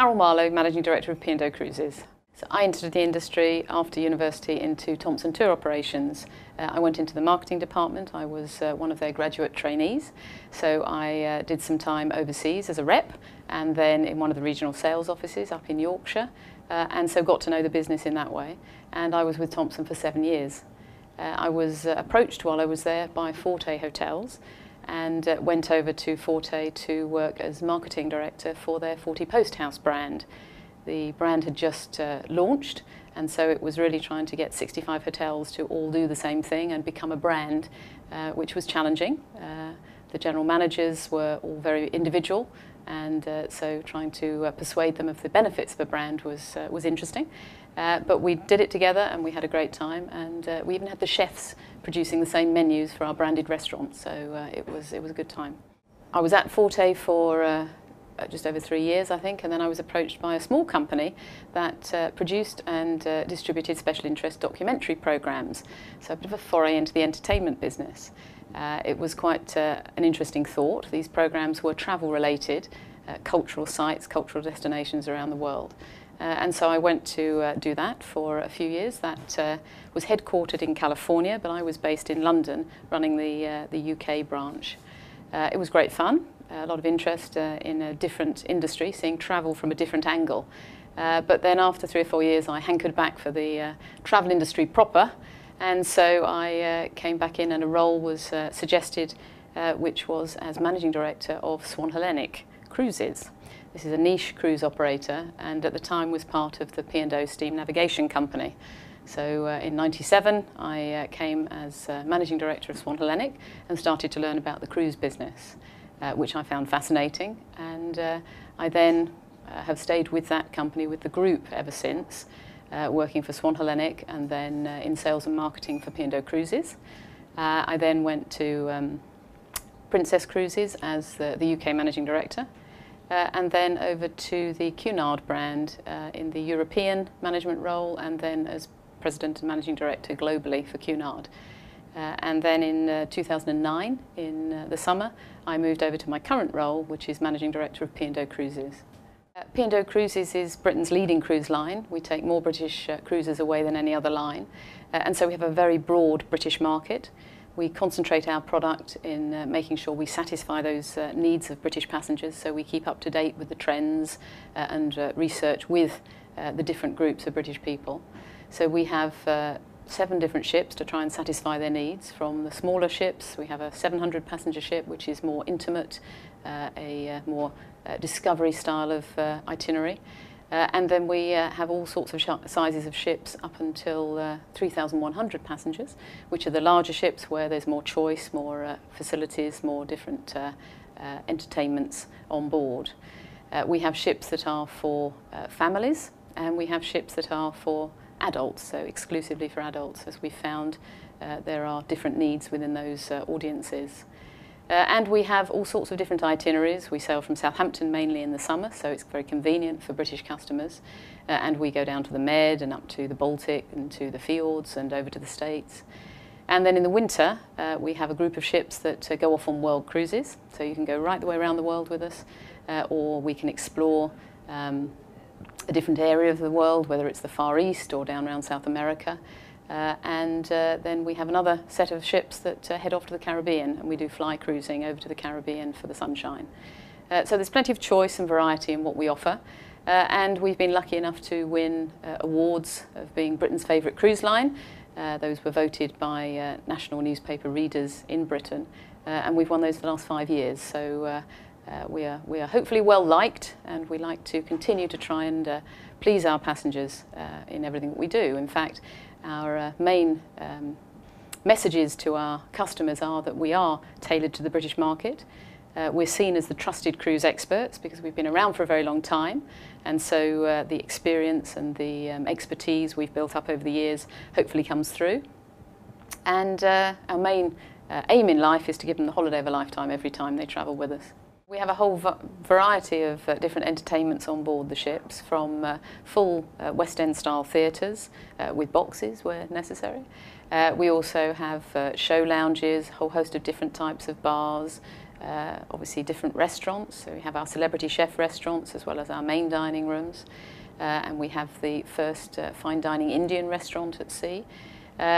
Carol Marlow, Managing Director of P&O Cruises. So I entered the industry after university into Thomson Tour Operations. I went into the marketing department. I was one of their graduate trainees. So I did some time overseas as a rep and then in one of the regional sales offices up in Yorkshire, and so got to know the business in that way. And I was with Thomson for 7 years. I was approached while I was there by Forte Hotels and went over to Forte to work as marketing director for their Forte Post House brand. The brand had just launched, and so it was really trying to get 65 hotels to all do the same thing and become a brand, which was challenging. The general managers were all very individual, and so trying to persuade them of the benefits of a brand was interesting. But we did it together and we had a great time, and we even had the chefs producing the same menus for our branded restaurants, so it was a good time. I was at Forte for just over 3 years, I think, and then I was approached by a small company that produced and distributed special interest documentary programs, so a bit of a foray into the entertainment business. It was quite an interesting thought. These programs were travel related, cultural sites, cultural destinations around the world. And so I went to do that for a few years. That was headquartered in California, but I was based in London running the UK branch. It was great fun, a lot of interest in a different industry, seeing travel from a different angle. But then after 3 or 4 years I hankered back for the travel industry proper, and so I came back in and a role was suggested, which was as Managing Director of Swan Hellenic Cruises. This is a niche cruise operator, and at the time was part of the P&O Steam Navigation Company. So in '97 I came as Managing Director of Swan Hellenic and started to learn about the cruise business, which I found fascinating, and I then have stayed with that company, with the group ever since, working for Swan Hellenic and then in sales and marketing for P&O Cruises. I then went to Princess Cruises as the UK Managing Director, and then over to the Cunard brand in the European management role, and then as President and Managing Director globally for Cunard. And then in 2009, in the summer, I moved over to my current role, which is Managing Director of P&O Cruises. P&O Cruises is Britain's leading cruise line. We take more British cruisers away than any other line, and so we have a very broad British market. We concentrate our product in making sure we satisfy those needs of British passengers, so we keep up to date with the trends and research with the different groups of British people. So we have 7 different ships to try and satisfy their needs. From the smaller ships, we have a 700 passenger ship, which is more intimate, a more discovery style of itinerary. And then we have all sorts of sizes of ships up until 3,100 passengers, which are the larger ships where there's more choice, more facilities, more different entertainments on board. We have ships that are for families, and we have ships that are for adults, so exclusively for adults, as we found there are different needs within those audiences. And we have all sorts of different itineraries. We sail from Southampton mainly in the summer, so it's very convenient for British customers. And we go down to the Med and up to the Baltic and to the fjords and over to the States. And then in the winter, we have a group of ships that go off on world cruises. So you can go right the way around the world with us, or we can explore a different area of the world, whether it's the Far East or down around South America. And then we have another set of ships that head off to the Caribbean, and we do fly cruising over to the Caribbean for the sunshine. So there's plenty of choice and variety in what we offer, and we've been lucky enough to win awards of being Britain's favourite cruise line. Those were voted by national newspaper readers in Britain, and we've won those for the last 5 years. So we are hopefully well liked, and we like to continue to try and please our passengers in everything that we do. In fact, our main messages to our customers are that we are tailored to the British market. We're seen as the trusted cruise experts because we've been around for a very long time, and so the experience and the expertise we've built up over the years hopefully comes through. And our main aim in life is to give them the holiday of a lifetime every time they travel with us. We have a whole variety of different entertainments on board the ships, from full West End style theatres with boxes where necessary. We also have show lounges, a whole host of different types of bars, obviously different restaurants. So we have our celebrity chef restaurants as well as our main dining rooms. And we have the first fine dining Indian restaurant at sea.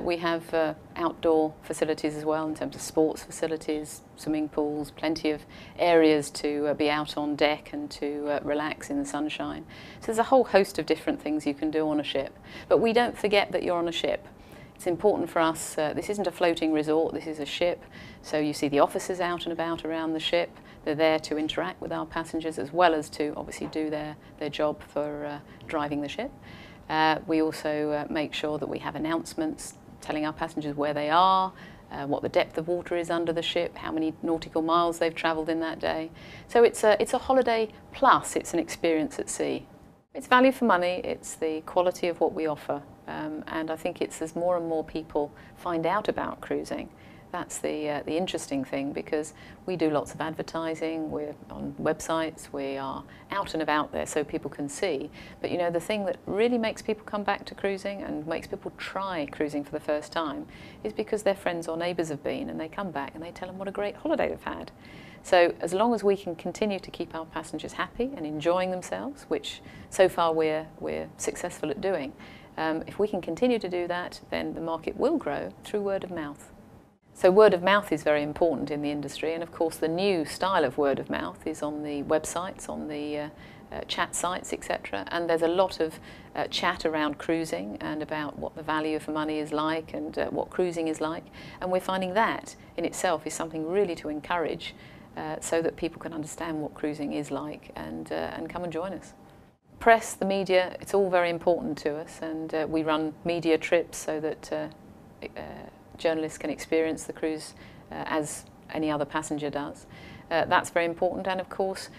We have outdoor facilities as well in terms of sports facilities, swimming pools, plenty of areas to be out on deck and to relax in the sunshine. So there's a whole host of different things you can do on a ship. But we don't forget that you're on a ship. It's important for us, this isn't a floating resort, this is a ship. So you see the officers out and about around the ship. They're there to interact with our passengers as well as to obviously do their job for driving the ship. We also make sure that we have announcements telling our passengers where they are, what the depth of water is under the ship, how many nautical miles they've travelled in that day. So it's a holiday plus it's an experience at sea. It's value for money, it's the quality of what we offer, and I think it's as more and more people find out about cruising. That's the interesting thing, because we do lots of advertising, we're on websites, we are out and about there so people can see. But you know, the thing that really makes people come back to cruising and makes people try cruising for the first time is because their friends or neighbours have been, and they come back and they tell them what a great holiday they've had. So as long as we can continue to keep our passengers happy and enjoying themselves, which so far we're successful at doing, if we can continue to do that, then the market will grow through word of mouth. So word of mouth is very important in the industry, and of course the new style of word of mouth is on the websites, on the chat sites, etc. And there's a lot of chat around cruising and about what the value for money is like and what cruising is like. And we're finding that in itself is something really to encourage so that people can understand what cruising is like and come and join us. Press, the media, it's all very important to us, and we run media trips so that journalists can experience the cruise as any other passenger does. That's very important, and of course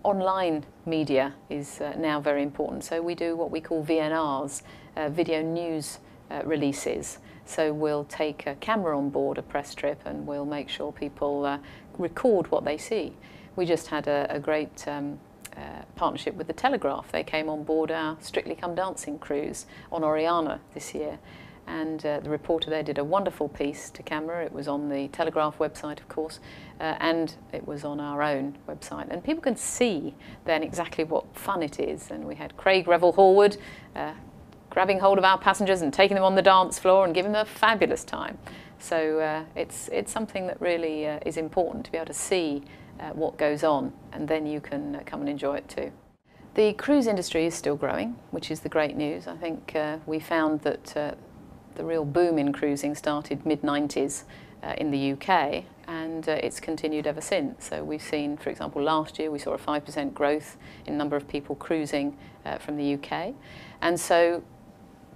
online media is now very important. So we do what we call VNRs, video news releases. So we'll take a camera on board a press trip and we'll make sure people record what they see. We just had a great partnership with the Telegraph. They came on board our Strictly Come Dancing cruise on Oriana this year. And the reporter there did a wonderful piece to camera. It was on the Telegraph website, of course, and it was on our own website. And people can see then exactly what fun it is. And we had Craig Revel-Horwood grabbing hold of our passengers and taking them on the dance floor and giving them a fabulous time. So it's something that really is important to be able to see what goes on, and then you can come and enjoy it too. The cruise industry is still growing, which is the great news. I think we found that the real boom in cruising started mid-90s in the UK, and it's continued ever since. So we've seen, for example, last year we saw a 5% growth in number of people cruising from the UK, and so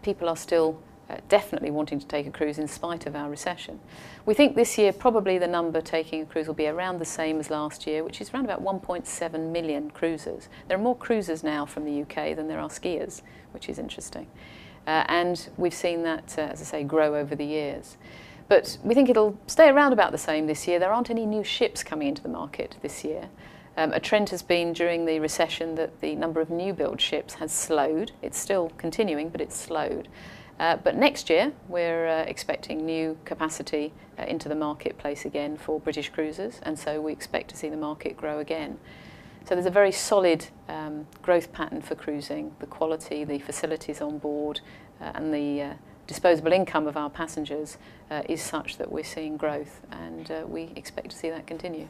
people are still definitely wanting to take a cruise in spite of our recession. We think this year probably the number taking a cruise will be around the same as last year, which is around about 1.7 million cruisers. There are more cruisers now from the UK than there are skiers, which is interesting. And we've seen that, as I say, grow over the years. But we think it'll stay around about the same this year. There aren't any new ships coming into the market this year. A trend has been during the recession that the number of new build ships has slowed. It's still continuing, but it's slowed. But next year, we're expecting new capacity into the marketplace again for British cruisers, and so we expect to see the market grow again. So there's a very solid growth pattern for cruising. The quality, the facilities on board, and the disposable income of our passengers is such that we're seeing growth, and we expect to see that continue.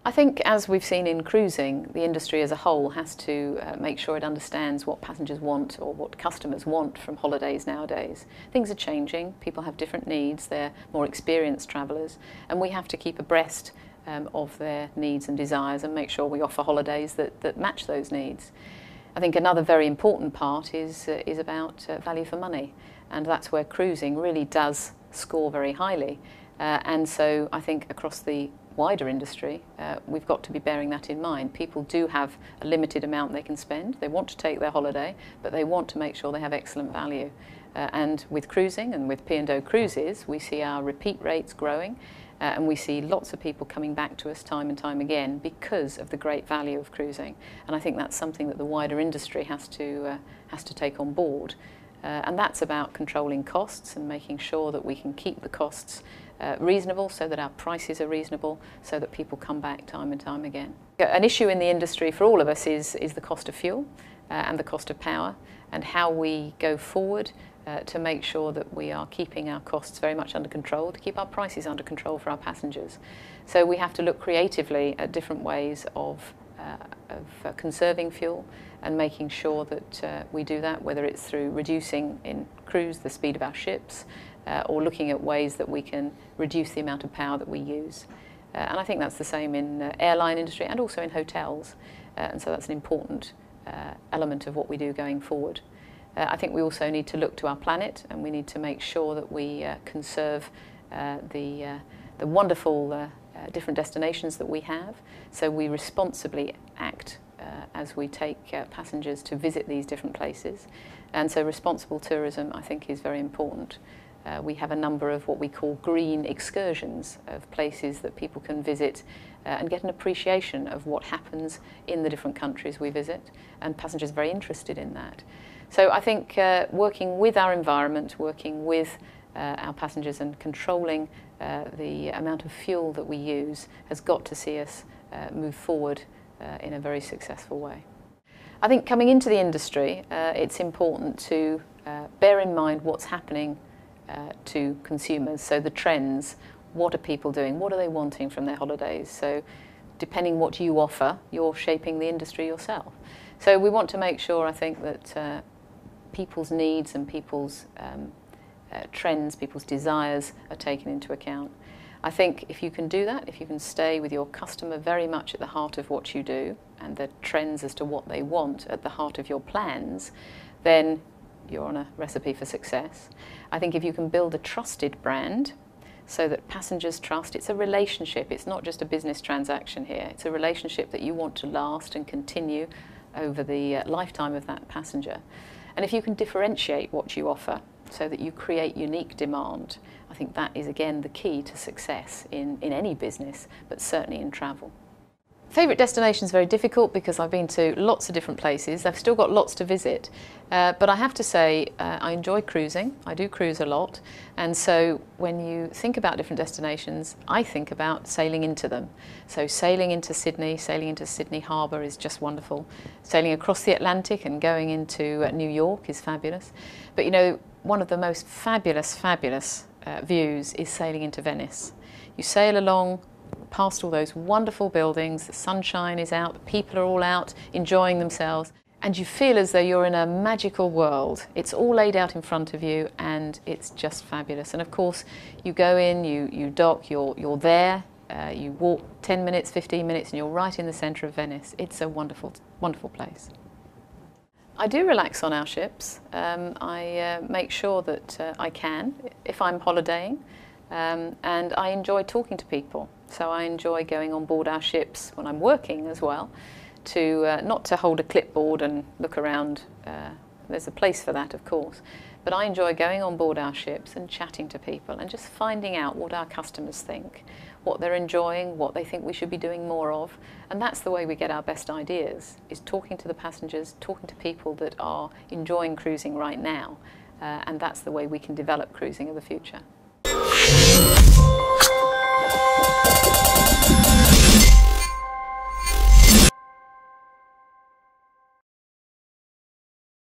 I think, as we've seen in cruising, the industry as a whole has to make sure it understands what passengers want or what customers want from holidays nowadays. Things are changing, people have different needs, they're more experienced travellers, and we have to keep abreast of their needs and desires and make sure we offer holidays that match those needs. I think another very important part is about value for money, and that's where cruising really does score very highly. And so I think across the wider industry, we've got to be bearing that in mind. People do have a limited amount they can spend. They want to take their holiday, but they want to make sure they have excellent value. And with cruising and with P&O Cruises, we see our repeat rates growing, and we see lots of people coming back to us time and time again because of the great value of cruising. And I think that's something that the wider industry has to take on board. And that's about controlling costs and making sure that we can keep the costs reasonable, so that our prices are reasonable, so that people come back time and time again. An issue in the industry for all of us is the cost of fuel and the cost of power, and how we go forward to make sure that we are keeping our costs very much under control, to keep our prices under control for our passengers. So we have to look creatively at different ways of conserving fuel and making sure that we do that, whether it's through reducing in cruise the speed of our ships, or looking at ways that we can reduce the amount of power that we use. And I think that's the same in airline industry and also in hotels, and so that's an important element of what we do going forward. I think we also need to look to our planet, and we need to make sure that we conserve the wonderful different destinations that we have, so we responsibly act as we take passengers to visit these different places. And so responsible tourism, I think, is very important. We have a number of what we call green excursions, of places that people can visit and get an appreciation of what happens in the different countries we visit, and passengers are very interested in that. So I think working with our environment, working with our passengers and controlling the amount of fuel that we use has got to see us move forward in a very successful way. I think coming into the industry, it's important to bear in mind what's happening to consumers. So the trends, what are people doing, what are they wanting from their holidays? So depending what you offer, you're shaping the industry yourself. So we want to make sure, I think, that people's needs and people's trends, people's desires are taken into account. I think if you can do that, if you can stay with your customer very much at the heart of what you do, and the trends as to what they want at the heart of your plans, then you're on a recipe for success. I think if you can build a trusted brand so that passengers trust, it's a relationship, it's not just a business transaction here, it's a relationship that you want to last and continue over the lifetime of that passenger. And if you can differentiate what you offer so that you create unique demand, I think that is again the key to success in any business, but certainly in travel. Favourite destination is very difficult because I've been to lots of different places. I've still got lots to visit, but I have to say I enjoy cruising. I do cruise a lot, and so when you think about different destinations, I think about sailing into them. So sailing into Sydney Harbour is just wonderful. Sailing across the Atlantic and going into New York is fabulous. But you know, one of the most fabulous views is sailing into Venice. You sail along past all those wonderful buildings, the sunshine is out, the people are all out enjoying themselves, and you feel as though you're in a magical world. It's all laid out in front of you, and it's just fabulous. And of course, you go in, you dock, you're there, you walk 10 minutes, 15 minutes, and you're right in the centre of Venice. It's a wonderful, wonderful place. I do relax on our ships. I make sure that I can, if I'm holidaying, and I enjoy talking to people. So I enjoy going on board our ships when I'm working as well, to not to hold a clipboard and look around. There's a place for that, of course, but I enjoy going on board our ships and chatting to people and just finding out what our customers think, what they're enjoying, what they think we should be doing more of. And that's the way we get our best ideas, is talking to the passengers, talking to people that are enjoying cruising right now, and that's the way we can develop cruising of the future.